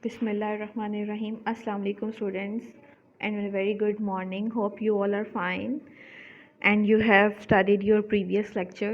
Bismillahirrahmanirrahim. Assalamu alaikum students and a very good morning. Hope you all are fine and you have studied your previous lecture.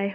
I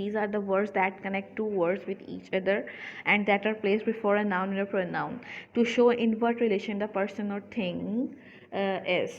these are the words that connect two words with each other and that are placed before a noun or a pronoun to show in what relation the person or thing is.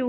to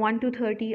1 to 30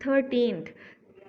13th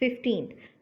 15th,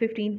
15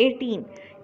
18,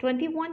21,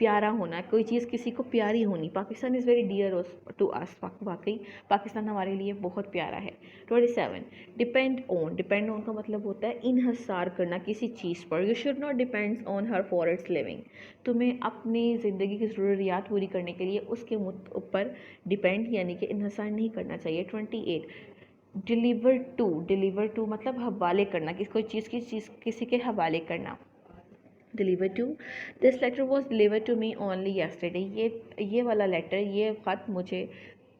پیارا ہونا, کوئی چیز کسی کو پیاری ہونی. Pakistan is very dear to us, واقعی پاکستان ہمارے لیے بہت پیارا ہے. 27 ڈپینڈ آن. ڈپینڈ آن کا مطلب ہوتا ہے انحصار کرنا کسی چیز پر. You should not depend on her for its living. تمہیں اپنی زندگی کی ضروریات پوری کرنے کے لیے اس کے اوپر ڈپینڈ یعنی کہ انحصار نہیں کرنا چاہیے. 28 ڈیلیور ٹو. ڈیلیور ٹو مطلب حوالے کرنا, کوئی چیز کسی کے حوالے کرنا. Deliver to, this letter was deliver to me only yesterday. یہ والا لیٹر, یہ خط مجھے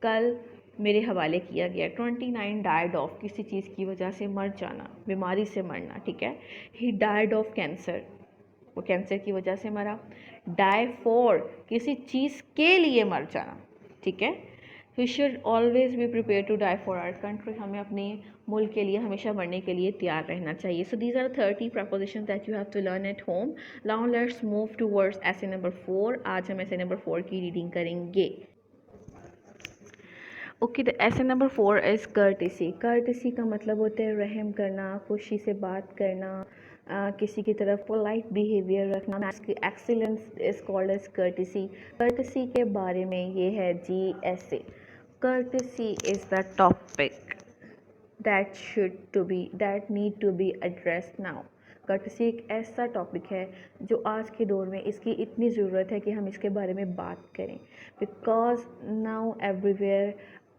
کل میرے حوالے کیا گیا. 29 ڈائڈ آف, کسی چیز کی وجہ سے مر جانا, بیماری سے مرنا, ٹھیک ہے. ہی ڈائڈ آف کینسر, وہ کینسر کی وجہ سے مرا. ڈائی فور, کسی چیز کے لیے مر جانا, ٹھیک ہے. We should always be prepare to die for our country. ہمیں اپنے ملک کے لیے ہمیشہ مرنے کے لیے تیار رہنا چاہیے. So these are 30 prepositions that you have to learn at home. Now let's move towards essay number 4. آج ہم essay number 4 کی ریڈنگ کریں گے. Okay, the essay number 4 is courtesy. courtesy کا مطلب ہوتا ہے رحم کرنا, خوشی سے بات کرنا, کسی کی طرف polite behavior رکھنا. excellence is called as courtesy. courtesy کے بارے میں یہ ہے جی ایسے. courtesy is the topic that need to be addressed now. courtesy ایک ایسا ٹاپک ہے جو آج کے دور میں اس کی اتنی ضرورت ہے کہ ہم اس کے بارے میں بات کریں. because now everywhere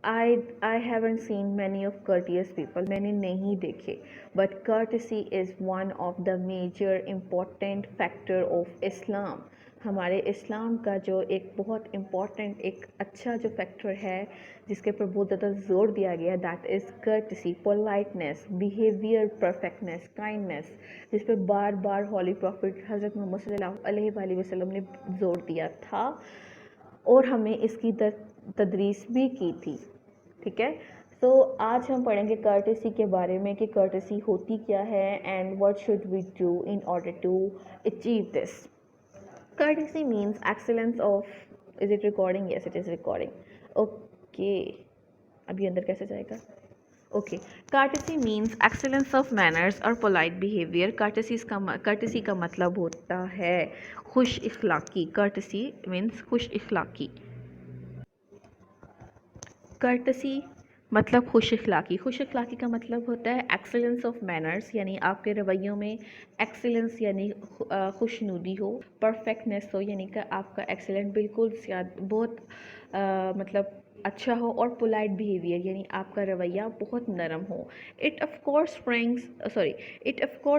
I haven't seen many of courteous people. میں نے نہیں دیکھے. but courtesy is one of the major important factor of Islam. ہمارے اسلام کا جو ایک بہت امپورٹنٹ ایک اچھا جو فیکٹر ہے جس کے اوپر بہت زیادہ زور دیا گیا ہے, that is courtesy, politeness, behavior, perfectness, kindness, جس پہ بار بار ہولی پروفٹ حضرت محمد صلی اللہ علیہ وآلہ وسلم نے زور دیا تھا اور ہمیں اس کی تدریس بھی کی تھی, ٹھیک ہے. تو آج ہم پڑھیں گے courtesy کے بارے میں کہ courtesy ہوتی کیا ہے and what should we do in order to achieve this. courtesy means excellence of, is it recording? Yes, it is recording. Okay, ابھی اندر کیسے جائے گا. Okay, courtesy means excellence of manners or polite behavior. courtesy کا مطلب ہوتا ہے خوش اخلاقی. courtesy means خوش اخلاقی. courtesy مطلب خوش اخلاقی. خوش اخلاقی کا مطلب ہوتا ہے ایکسلنس آف مینرز, یعنی آپ کے رویوں میں ایکسلنس یعنی خوشنودی ہو. پرفیکٹنیس ہو, یعنی کہ آپ کا ایکسلنٹ بالکل بہت مطلب اچھا ہو. اور پولائٹ بیہیویئر یعنی آپ کا رویہ بہت نرم ہو. It of course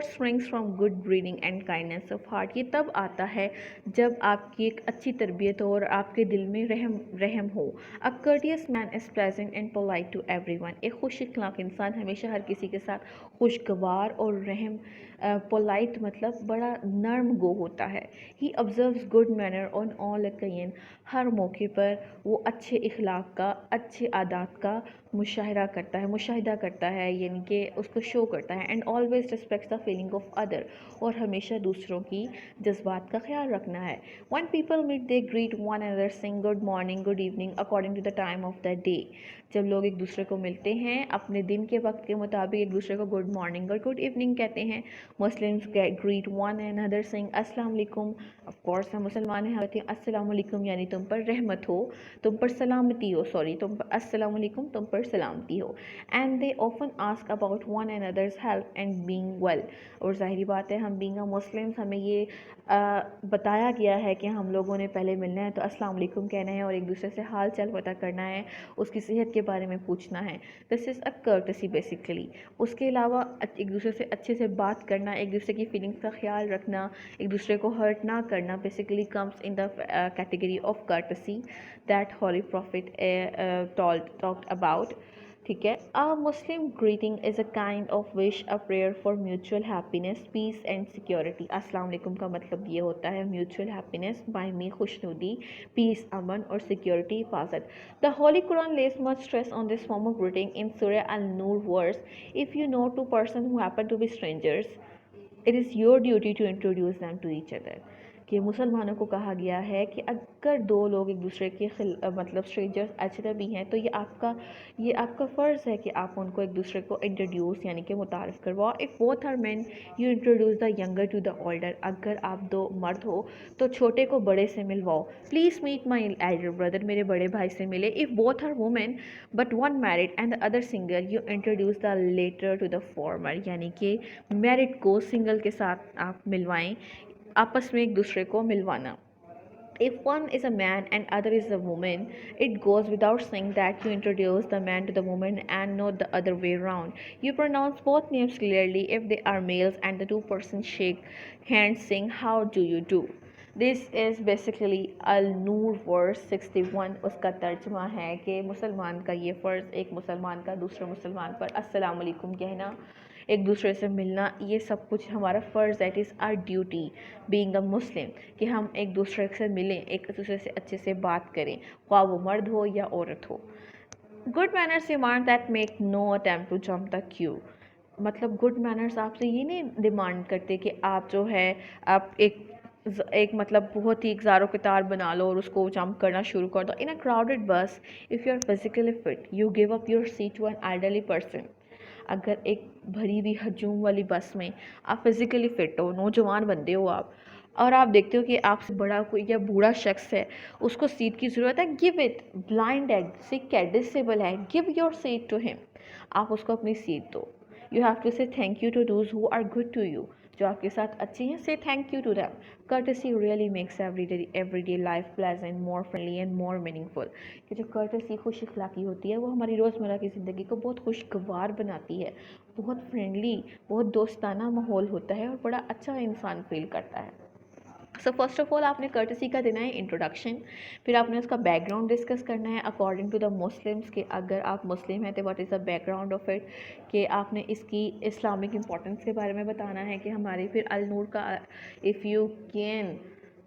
springs from good breeding and kindness of heart. یہ تب آتا ہے جب آپ کی ایک اچھی تربیت ہو اور آپ کے دل میں رحم ہو. A courteous man is pleasant and polite to everyone. ایک خوش اخلاق انسان ہمیشہ ہر کسی کے ساتھ خوشگوار اور رحم, polite مطلب بڑا نرم گو ہوتا ہے. He observes good manner on all occasions. ہر موقع پر وہ اچھے اخلاق کا, اچھے عادات کا مشاہدہ کرتا ہے یعنی کہ اس کو شو کرتا ہے. And always respects the feeling of other, اور ہمیشہ دوسروں کی جذبات کا خیال رکھنا ہے. when people meet they greet one another saying good morning, good evening according to the time of the day. جب لوگ ایک دوسرے کو ملتے ہیں اپنے دن کے وقت کے مطابق ایک دوسرے کو گڈ مارننگ اور گڈ ایوننگ کہتے ہیں. Muslims greet one another saying السلام علیکم. of course ہم مسلمان ہیں, کہتے ہیں السلام علیکم یعنی تم پر رحمت ہو, تم پر سلامتی ہو, تم پر السلام علیکم, تم پر سلامتی ہو. and they often ask about one another's health and being well. اور ظاہری بات ہے ہم being a Muslims ہمیں یہ بتایا گیا ہے کہ ہم لوگوں نے پہلے ملنا ہے تو السلام علیکم کہنا ہے اور ایک دوسرے سے حال چال پتہ کرنا ہے, اس کی صحت کے بارے میں پوچھنا ہے. This is a courtesy basically. اس کے علاوہ ایک دوسرے سے اچھے سے بات کرنا, ایک دوسرے کی فیلنگس کا خیال رکھنا, ایک دوسرے کو ہرٹ نہ کرنا, basically comes in the category of courtesy that Holy Prophet talked about. ٹھیک ہے. A Muslim greeting is a kind of wish, a prayer for mutual happiness, peace and security. السلام علیکم کا مطلب یہ ہوتا ہے mutual happiness, باہمی خوشنودی, peace امن اور security حفاظت. The Holy Quran lays much stress on this form of greeting in Surah An-Nur verse. If you know two persons who happen to be strangers, it is your duty to introduce them to each other. کہ مسلمانوں کو کہا گیا ہے کہ اگر دو لوگ ایک دوسرے کے مطلب اسٹرینجرز اجنبی ہیں تو یہ آپ کا فرض ہے کہ آپ ان کو ایک دوسرے کو انٹروڈیوس یعنی کہ متعارف کرواؤ. If both are men you introduce the younger to the older. اگر آپ دو مرد ہو تو چھوٹے کو بڑے سے ملواؤ. Please meet my elder brother. میرے بڑے بھائی سے ملے. If both are women but one married and the other single you introduce the latter to the former. یعنی کہ میرڈ کو سنگل کے ساتھ آپ ملوائیں, آپس میں ایک دوسرے کو ملوانا. If one is a man and other is a woman, it goes without saying that you introduce the man to the woman and not the other way around. You pronounce both names clearly if they are males and the two persons shake hands saying, "How do you do?" This is basically Al-Nur verse 61. اس کا ترجمہ ہے کہ مسلمان کا یہ فرض ایک مسلمان کا دوسرے مسلمان پر السلام علیکم کہنا, ایک دوسرے سے ملنا, یہ سب کچھ ہمارا فرض ہے. It is our duty being a Muslim کہ ہم ایک دوسرے سے ملیں, ایک دوسرے سے اچھے سے بات کریں, خواہ وہ مرد ہو یا عورت ہو. Good manners demand that make no attempt to jump the queue. مطلب گڈ مینرس آپ سے یہ نہیں ڈیمانڈ کرتے کہ آپ جو ہے آپ ایک مطلب بہت ہی زارو قطار بنا لو اور اس کو جمپ کرنا شروع کر دو. In a crowded bus if you are physically fit you give up your seat to an elderly person. اگر ایک بھری ہوئی ہجوم والی بس میں آپ فزیکلی فٹ ہو, نوجوان بندے ہو آپ, اور آپ دیکھتے ہو کہ آپ سے بڑا کوئی یا بوڑھا شخص ہے, اس کو سیٹ کی ضرورت ہے, گیو اٹ. بلائنڈ ہے, سک ہے, ڈسیبل ہے, گیو یور سیٹ ٹو ہم. آپ اس کو اپنی سیٹ دو. You have to say thank you to those who are good to you. جو آپ کے ساتھ اچھے ہیں, say thank you to them. courtesy really makes everyday life pleasant, more friendly and more meaningful. کہ جو courtesy خوش اخلاقی ہوتی ہے وہ ہماری روزمرہ کی زندگی کو بہت خوشگوار بناتی ہے, بہت فرینڈلی, بہت دوستانہ ماحول ہوتا ہے اور بڑا اچھا انسان فیل کرتا ہے. سو فرسٹ آف آل آپ نے کرٹسی کا دینا ہے انٹروڈکشن, پھر آپ نے اس کا بیک گراؤنڈ ڈسکس کرنا ہے اکارڈنگ ٹو دا مسلمس, کہ اگر آپ مسلم ہیں تو what is the back ground of it, کہ آپ نے اس کی اسلامک امپورٹنس کے بارے میں بتانا ہے کہ ہماری پھر النور کا if you can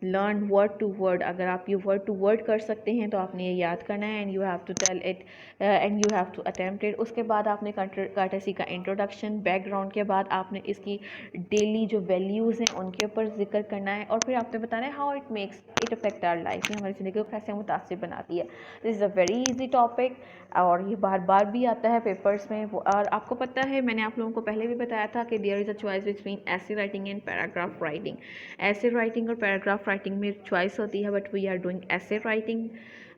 learn word to word, اگر آپ یہ ورڈ ٹو ورڈ کر سکتے ہیں تو آپ نے یہ یاد کرنا ہے, and you have to tell it and you have to attempt it. اس کے بعد آپ نے کرٹسی کا انٹروڈکشن, بیک گراؤنڈ کے بعد آپ نے اس کی ڈیلی جو ویلیوز ہیں ان کے اوپر ذکر کرنا ہے, اور پھر آپ نے بتانا ہے how it makes it affect our life, یہ ہماری زندگی کو کیسے متاثر بناتی ہے. This is a very easy topic اور یہ بار بار بھی آتا ہے پیپرس میں. اور آپ کو پتہ ہے, میں نے آپ لوگوں کو پہلے بھی بتایا تھا کہ there is a choice between ایسے رائٹنگ اینڈ پیراگراف رائٹنگ. ایسے رائٹنگ اور پیراگراف رائٹنگ میں چوائس ہوتی ہے, بٹ وی آر ڈوئنگ ایسے writing.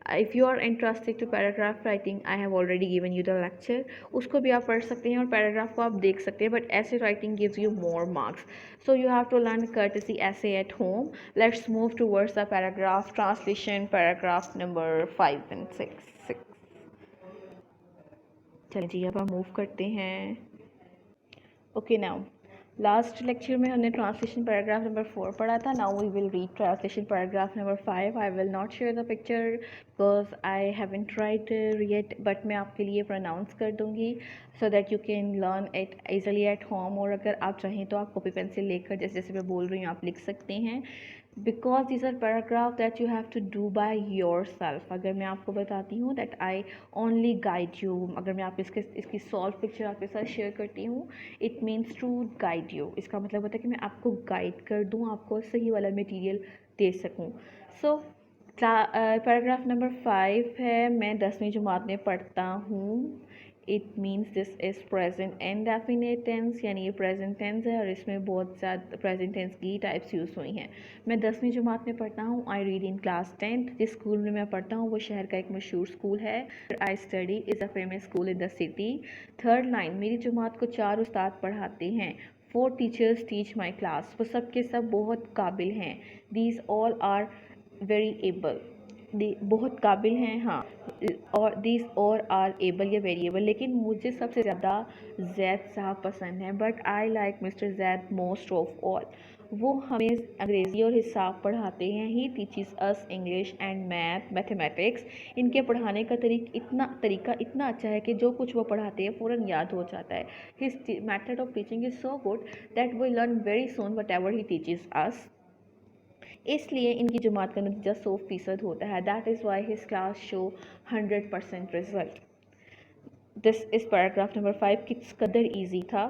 if you are interested to paragraph writing, I have already given you the lecture, اس کو بھی آپ پڑھ سکتے ہیں اور پیراگراف کو آپ دیکھ سکتے ہیں, بٹ ایسے writing gives you more marks, so you have to learn courtesy essay at home. Let's move towards the paragraph translation, paragraph number 5 and 6. چلیں جی اب ہم موو کرتے ہیں. اوکے ناؤ, لاسٹ لیکچر میں ہم نے ٹرانسلیشن پیراگراف نمبر 4 پڑھا تھا. Now we will read translation paragraph number 5. I will not share the picture because I haven't write yet, but میں آپ کے لیے پروناؤنس کر دوں گی so that you can learn it easily at home. اور اگر آپ چاہیں تو آپ کاپی پینسل لے کر جیسے جیسے میں بول رہی ہوں آپ لکھ سکتے ہیں, because these are paragraph that you have to do by yourself. اگر میں آپ کو بتاتی ہوں that I only guide you, اگر میں آپ اس کی سالو پکچر آپ کے ساتھ شیئر کرتی ہوں, it means to guide you. اس کا مطلب ہوتا ہے کہ میں آپ کو گائڈ کر دوں, آپ کو صحیح والا مٹیریل دے سکوں. سو پیراگراف نمبر 5 ہے, میں 10ویں جماعت میں پڑھتا ہوں. It means this is present indefinite tense, یعنی یہ پریزنٹ ٹینس ہے اور اس میں بہت زیادہ پریزنٹ ٹینس کی ٹائپس یوز ہوئی ہیں. میں 10ویں جماعت میں پڑھتا ہوں. I read in class 10th. جس اسکول میں پڑھتا ہوں وہ شہر کا ایک مشہور اسکول ہے. I study is a famous school in the city. Third line, میری جماعت کو 4 استاد پڑھاتے ہیں. 4 ٹیچرس ٹیچ مائی کلاس. وہ سب کے سب بہت قابل ہیں. These all are very able. بہت قابل ہیں, ہاں, اور دیز اور آر ایبل یا ویریبل. لیکن مجھے سب سے زیادہ زید صاحب پسند ہیں, but I like mister Zaid most of all. وہ ہمیں انگریزی اور حساب پڑھاتے ہیں. He teaches us English and mathematics. ان کے پڑھانے کا طریقہ اتنا اچھا ہے کہ جو کچھ وہ پڑھاتے ہیں فوراً یاد ہو جاتا ہے. His method of teaching is so good that we learn very soon whatever he teaches us. اس لیے ان کی جماعت کا نتیجہ 100% ہوتا ہے. That is why his class show 100% result. This is paragraph number 5. کس قدر ایزی تھا.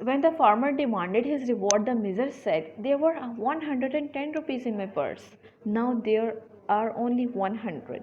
when the farmer demanded his reward, the miser said, there were 110 rupees in my purse. Now there are only 100.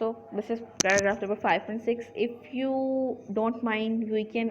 So this is paragraph number 5 and 6. If you don't mind, we can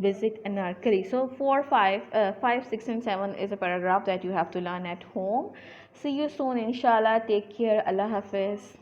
visit Anarkali. So 4, 5, 5, 6 and 7 is a paragraph that you have to learn at home. See you soon inshallah. Take care. Allah Hafiz.